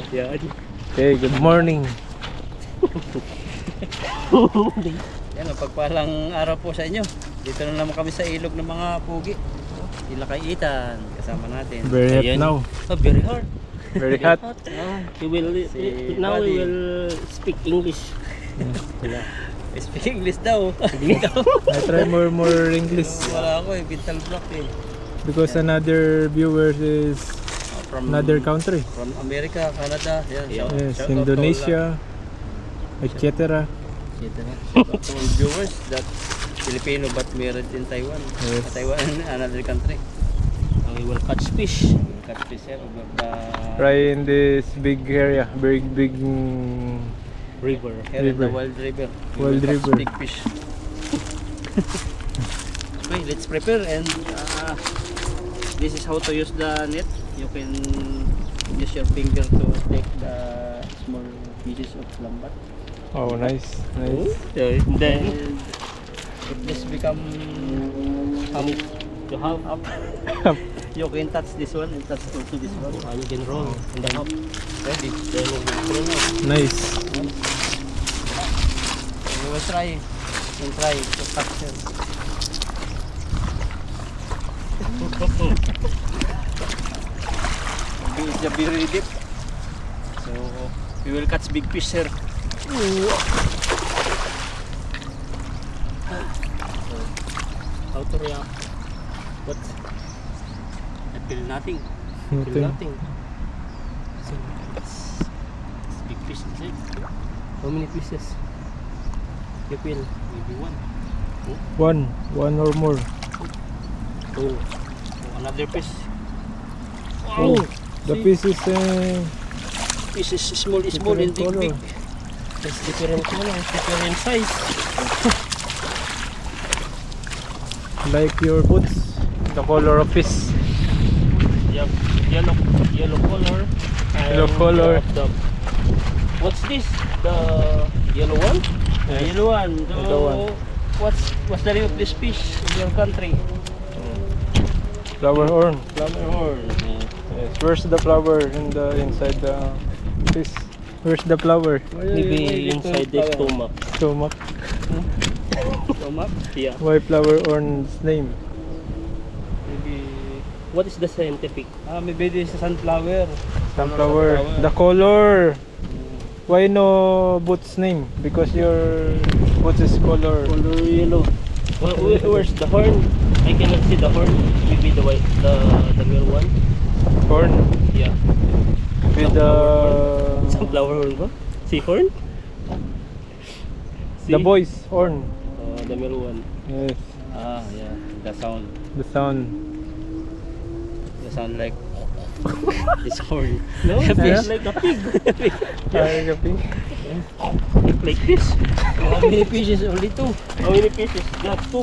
Yan. Okay, good morning. Yan, pagpalang araw po sa inyo. Dito na naman kami sa ilog ng mga pugi. Sila kay Ethan, kasama natin. Very hot Ayan. now. Oh, very hard. Very hot. Now we will speak English. Speak English daw. I try more English Wala ako mental block because another viewers is From another country. From America, Canada, Yeah. Yes, Indonesia, etc. To all viewers that Filipino but married in Taiwan. Yes. Taiwan, another country. We will catch fish. Catch fish here over the Try in this big area, big River. here in the river. wild river. We Wild will catch river. big fish. Okay, let's prepare and this is how to use the net. You can use your finger to take the small pieces of lambat. Oh, nice, nice. Then And if this become you have up, you can touch this one and touch also this one. you can roll in the hop. Ready? Then we will throw out. Nice. We will try and try to catch them. It's a very deep. So we will catch big fish here. How to react? What? I feel nothing. Nothing. Nothing. So it's big fish inside. How many pieces? You feel? Maybe one. One or more. Oh. Another fish. Oh, the See? piece is Fish is small Different and big color. big. It's different colors, different size. like your boots, the color of fish. Yellow color. And Yellow color. What's this? The yellow one? The yellow one. So, Yellow one. What's the name of this fish in your country? Flower horn. Flower horn. Yes. Where's the flower in the inside the fish? Where's the flower? Maybe inside the stomach. Stomach. Stomach? Yeah. Why flower horn's name? Maybe. What is the scientific? Maybe this is sunflower. Sunflower. The color. Why no boots name? Because your boots is color. Color yellow. Where's the horn? I cannot see the horn. Maybe the white, the real one. Horn. Yeah. With the Sunflower horn ba? See horn? the voice horn. The middle one. Yes. Yeah. The sound. The sound. The sound like this horn. No, Yeah. it's like a pig. Like this. How many fishes? Only two. How many pieces? That's two.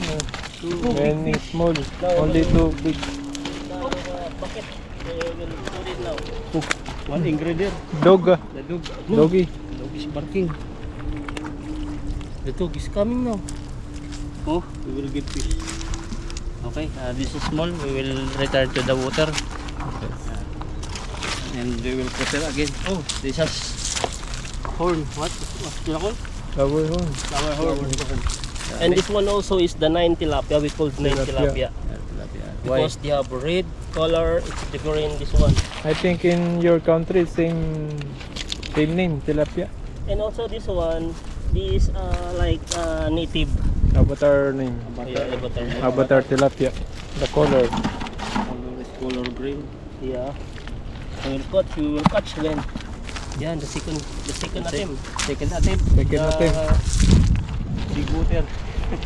Two When big fish. small, only two big. Bucket. We'll put it now. One ingredient. Dog. The dog. Doggy. The dog is barking. The dog is coming now. Oh, we will get fish. Okay, this is small. We will return to the water. And we will put it again. Oh, this has horn. What's the called? Flower horn. Flower horn. And this one also is the 9 tilapia. We call it 9 Tilapia. tilapia. Because they have red color. It's different this one. I think in your country same name, tilapia. And also this one, this like native. Avatar name. Yeah, avatar. Avatar tilapia. The color. Color is color green. Yeah. We will catch when. Yan, the second attempt. Second attempt. Second attempt. Big water.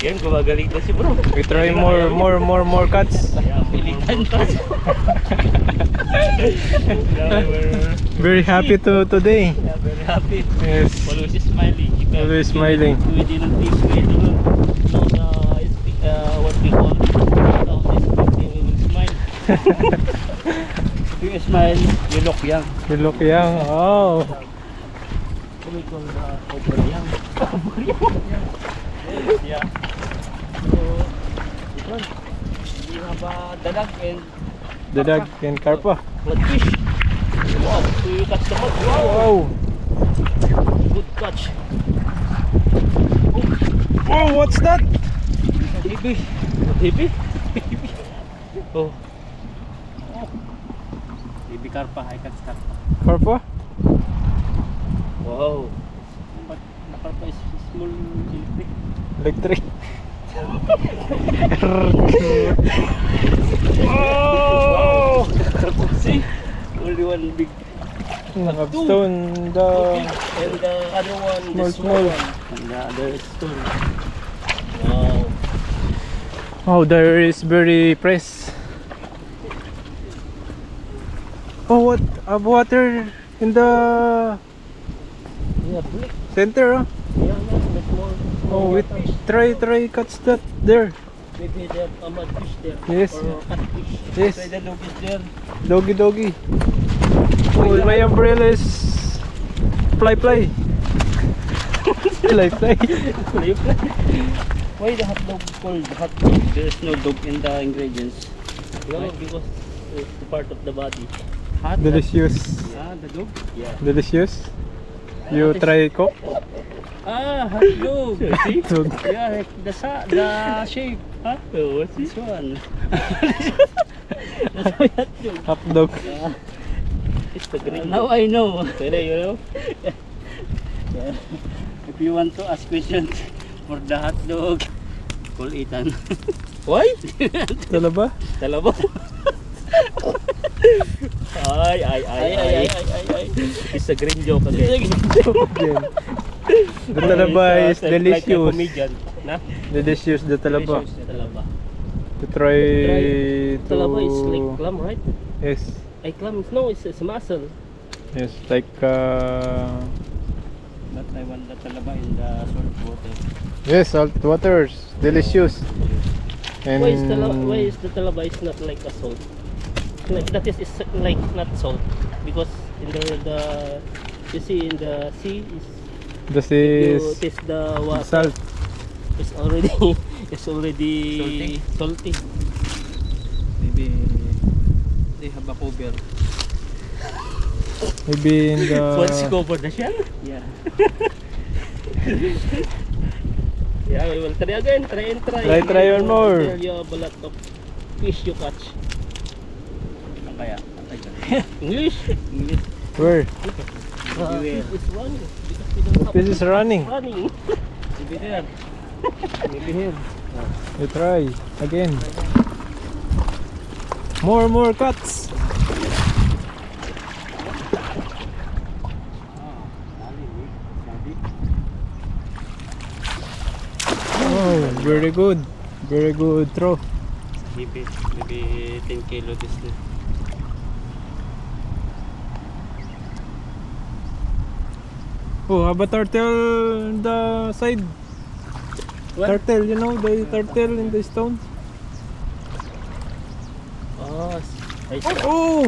Yan, gumagaling na si bro. We try more cuts. Yeah, pilitan pa. Very happy today. Yeah, very happy. Yes. Always smiling. Always smiling. We didn't teach, we don't know what we call we will smile. If you smile, you look young. You look young. Oh. We call the Obrayang. Yeah. So, this one. We have dalag and Dadag and karpa. Flatfish. Wow, so you catch the mud. Wow, Wow! good catch. Wow, what's that? Heavy. Heavy? Oh. Baby carpa, I catch carpa. Carpa? Wow. But the carpa is small electric. Electric. Oh! See? Only one big. Nakapstone the And the other one, Small, the small small. one. And the other stone. Wow. oh, there is very press. Oh, what? Water in the Yeah, black. center, huh? Yeah, the small. Oh, wait, try catch that there. Maybe they have a mud fish there. Yes. Or catfish. Yes, Try the dog is there. doggy. Oh, my umbrella is fly. Fly. Why the hot dog called hot dog? There is no dog in the ingredients. No, because it's the part of the body. Hot? Delicious. Ah, the dog? Yeah. Delicious. You try cook? Ah, hot dog. See? Dog. Yeah, the shape. Huh? Oh, what's This one. That's why hot dog. Hot dog. Yeah. It's the green. Now I know. Pwede, you know? Yeah. If you want to ask questions for the hot dog, call Ethan. Why? Talaba? Talabo. ay. It's a green joke again. Again. The talaba is Like a delicious. comedian. Na? Delicious the talaba. Talaba. To try to... Talaba is like clam, right? Yes. Ay, clam. No, it's mussel. Yes, like But I want the talaba in the salt water. yes, salt waters. Delicious. And Why is the talaba is not like a salt? Like that is like not salt because in the you see in the sea is this you is taste the water. salt. It's already salty. Maybe they have a cover. Maybe in Once you the... go for the shell, Yeah. yeah, we will try again. Try Try one more. Until you have a lot of fish you catch. Ang kaya? English. English. Where? Everywhere. Fish is running because we don't have Fish is running. running. Maybe there. Maybe here. We try again. More cuts. Oh, very good throw. Maybe 10 kilo this day. Oh, how about turtle on the side? What? Turtle, you know the turtle in the stone. Oh, Oh,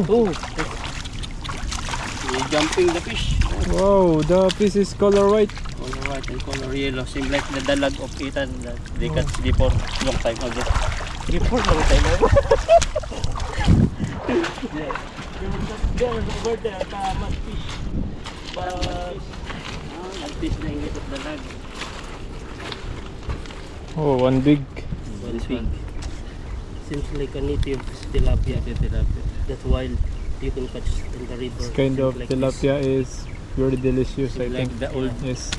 You're jumping the fish. wow, the fish is color white. Color white and color yellow. Seem like the dalag of Ethan that they catch before long time ago. before long time ago. There over there, mud fish. At least the English of dalag. Oh, one big. This one. Seems like a native tilapia. That's wild. You can catch in the river. This kind of Like tilapia is very delicious, I Like think. the old. Yes.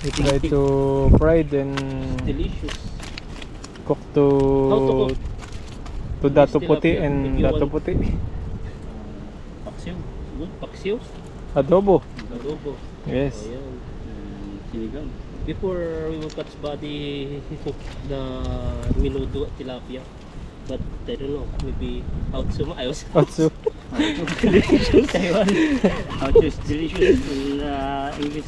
We try to fry then this. Delicious. cook How to cook? to dato This puti tilapia, and if you dato want. puti. Paksiw. Good. Paksiw. Adobo. Adobo. Yes. Oh, yan. Sinigang. Before we will catch body, he cooked the menudo tilapia. But I don't know, maybe outsuma. I was Also, Delicious Taiwan. How to is delicious in English.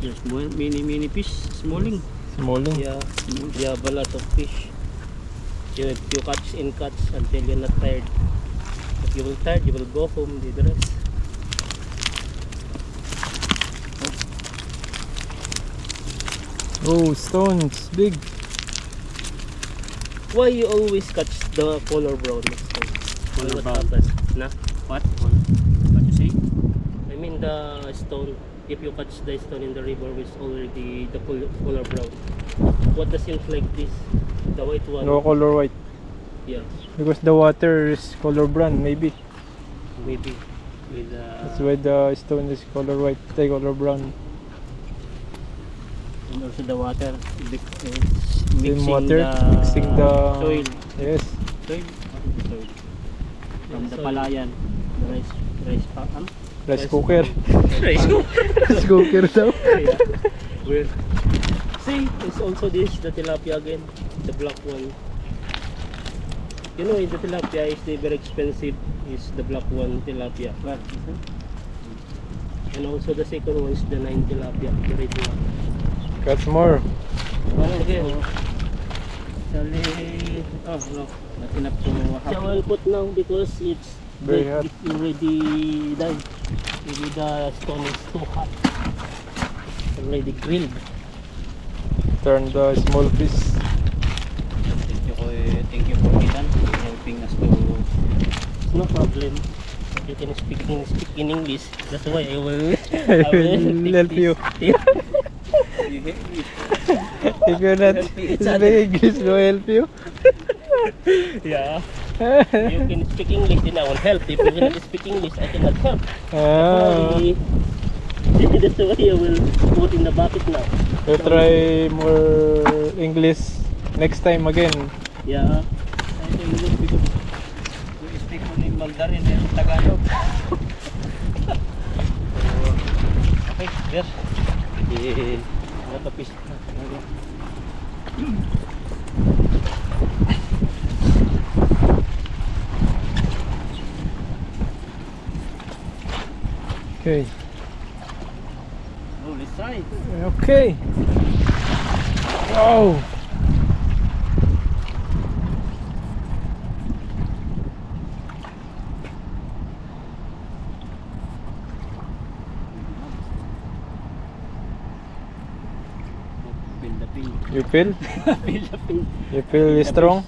There's more mini fish, smalling. smalling. yeah, you have a lot of fish. You catch in catch until you're not tired. If you will tired, you will go home, do the rest. Oh, stones, big. Why you always catch the color brown stone? Color What brown. happens? Na? What? What you say? I mean the stone. If you catch the stone in the river, which already the color brown. What does seems like this? The white one. No color white. Yeah, Because the water is color brown, maybe. maybe. With That's why the stone is color white, the color brown. and also the water Same mixing water, the mixing the soil. Yes. Soil? What is the soil? From the Soil. palayan. The rice pa, ano? Rice cooker. Rice. Rice cooker daw. Yeah. Well, see, it's also this, the tilapia again, the black one. You know, in the tilapia is the very expensive is the black one tilapia. What? And also the second one is the 9 tilapia, the red one. Catch more. Oh, again. Actually, oh no, not enough to So have. I'll put now because it's Very hot. it's already done. Maybe the stone is too hot. It's already grilled. Turn the small fish. Thank you for Ethan helping us to. No problem. You can speak in English. That's why I will I will take help this. you. Yeah. If you're not speaking English, no help you. Yeah. You can speak English, then I will help. If you cannot speak English, I cannot help. Ah, That's why I will put in the bucket now. we'll try more English next time again. Yeah. I think good because we speak only Mandarin and Tagalog. Okay, yes. Natapis. Okay. Oh, let's try. Okay. Wow. Feel the pain. You feel? Feel the pain. You feel strong?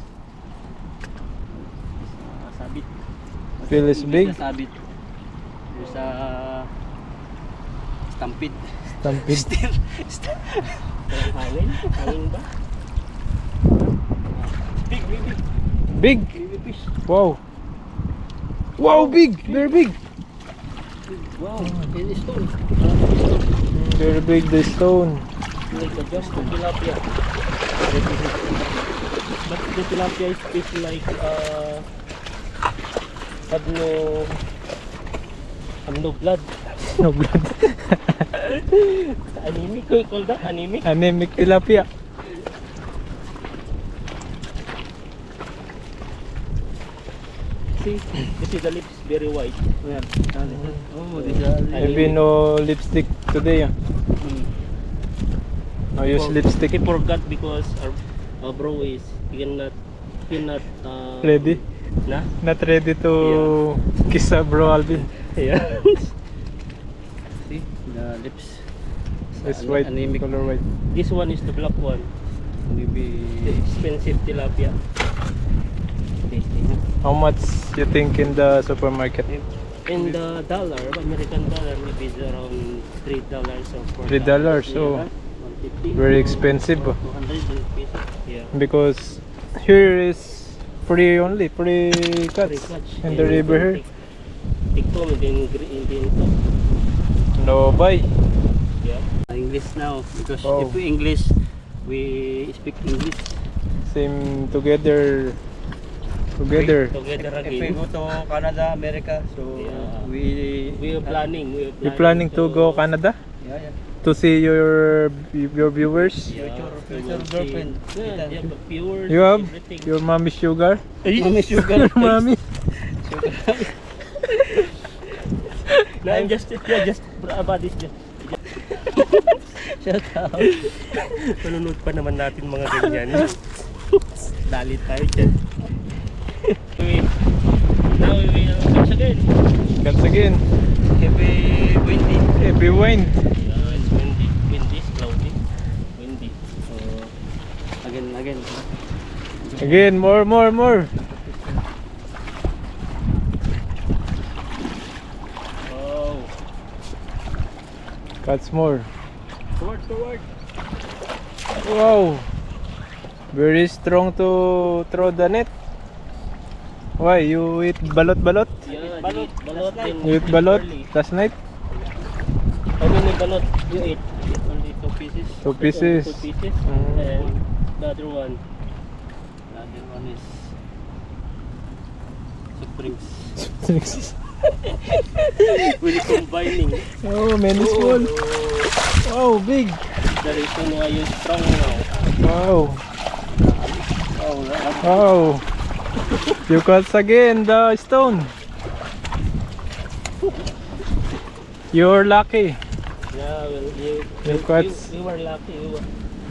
Sabit. Feel is big? Sabit. There's a stampede. Stampede. Hangin? Hangin ba? Big, big, big. Big. Baby fish. Wow. Wow, big. Very big. Wow, it is stone. Very big the stone. Like the just the tilapia. But the tilapia is fish like have no blood. No blood. Anemic, we call that anemic. Anemic tilapia. See, you see the lips very white. Where? Oh, this is Maybe no lipstick today. No use lipstick. He forgot because our bro is he cannot Ready? na? Not ready to kiss a bro Alvin. Yeah. See, the lips. It's white, Anemic. color white. This one is the black one. Maybe The expensive tilapia. tasty. Huh? How much you think in the supermarket? And the dollar, American dollar, maybe is around $3 or $4. $3, so Yeah, 150. very expensive. 200 pesos. Yeah. Because here is free only, free cuts Catch. in the river here. Take home and then top. No buy. Yeah. English now because Oh. if we English, we speak English. Same together. Together. Together If we again. go to Canada, America, so Yeah. we We are planning. You planning to go Canada Yeah, yeah. to see your viewers? Yeah, Future we will girlfriend. see. Yeah, yeah, but viewers, You have everything. your mommy sugar? Mommy sugar. Mommy. No, just about this. Just. Shout out. Manunod pa naman natin mga ganyan. Dali tayo dyan. Now we will catch again. Once again, Heavy windy. heavy wind. Yeah, it's windy. Windy is cloudy. Windy. So again. Again, more. Oh. Catch more. Forward. Wow. Very strong to throw the net. Why? You eat balot? Yeah, Balot. balot. You eat balot last night? How many balot you eat? Only 2 pieces. 2 pieces. 2 pieces. Mm. And the other one. The other one is Supremes. We're combining. Oh, many small. Wow, big. The reason why you're strong now. Wow. Oh, Wow. You catch again the stone. You're lucky Yeah, well, You caught- you were lucky.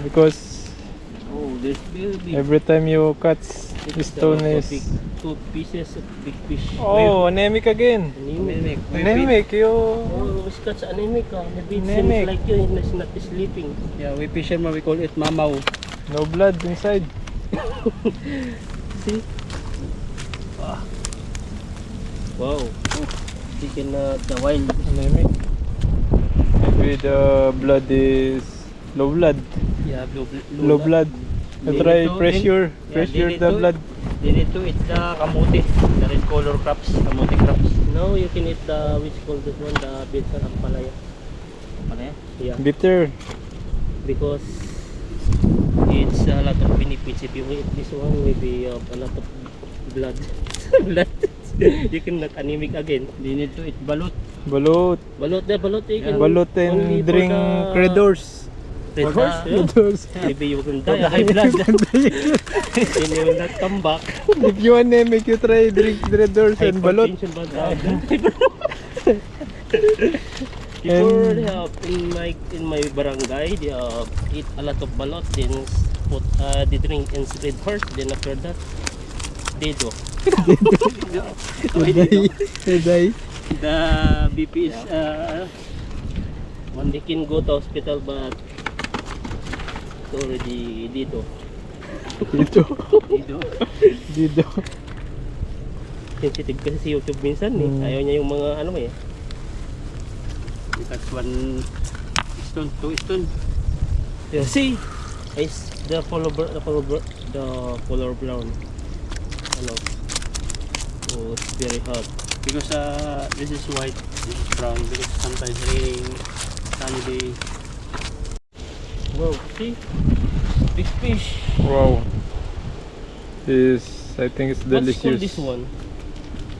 because oh, this big. every time you catch the stone is... big, 2 pieces of big fish. Oh, anemic again. Anemic. Anemic, you... Oh, it's catch anemic. Maybe it Anemic. seems like you is not sleeping. Yeah, we fishermen we call it mamaw. No blood inside. See? Wow. Chicken the wild. Anemic. Maybe the blood is low blood. Yeah, Low blood. They You try need to- pressure they need the to- blood. They need to eat the kamuti, the red color crops, kamuti crops. No, you can eat the which called this one, the beans and ampalaya. Ano yan? Yeah, Bitter. because it's a lot of benefits. If you eat this one, maybe a lot of blood. Blood. You cannot anemic again. They need to eat balut. Balot. Balot you Yeah. can Balot only and for drink the Red Horse. Red For horse. the- Yeah. Red Horse. Maybe you can For die. the high blood. Then you will not come back. If you anemic, you try drink Red Horse and balot. Hypertension ba? And- in my barangay, they eat a lot of balot, then put they drink in red horse, then after that they do. You die. The BP is One they can go to hospital, but it's already dito. Dito. dito. Dito. Sensitive kasi si YouTube minsan eh. Hmm. Ayaw niya yung mga ano eh. You catch 1 stone, 2 stone. Yeah, see, it's the color brown. Ano? Oh, it's very hot. Because this is white, this is brown. Because sometimes raining, sunny day. Wow, see, big fish. Wow. I think it's What's called delicious. this one?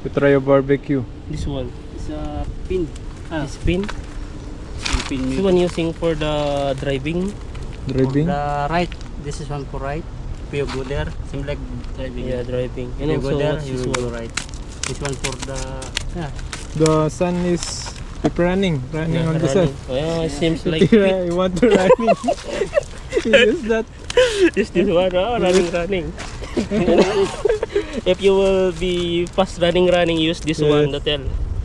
You try a barbecue. This one. It's a pin. This pin. Yung pin This one using for the driving. Driving. For the right. This is one for right. If you go there, seems like driving. Yeah, driving. If And you also go there, what's you this will go one? right. This one for the The sun is keep running Yeah, on the sun. running. Well, it seems like Yeah, you want to running. You use that. this one, running. If you will be fast running, use this Yes. one to tell.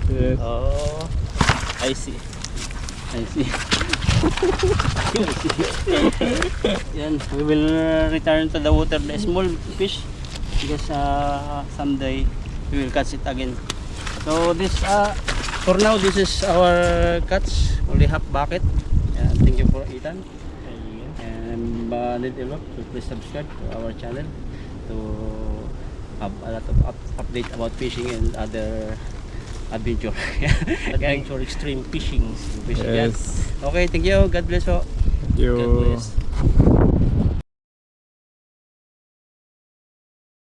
Yes. Oh, I see. I see. Yan, we will return to the water, the small fish, because someday we will catch it again. So this, for now, this is our catch, only half bucket. Yeah, thank you for Ethan. And Banit, so please subscribe to our channel to have a lot of update about fishing and other adventure. Adventure extreme fishing. Fishing yan. Yes. Okay, thank you. God bless po. Thank you. God bless.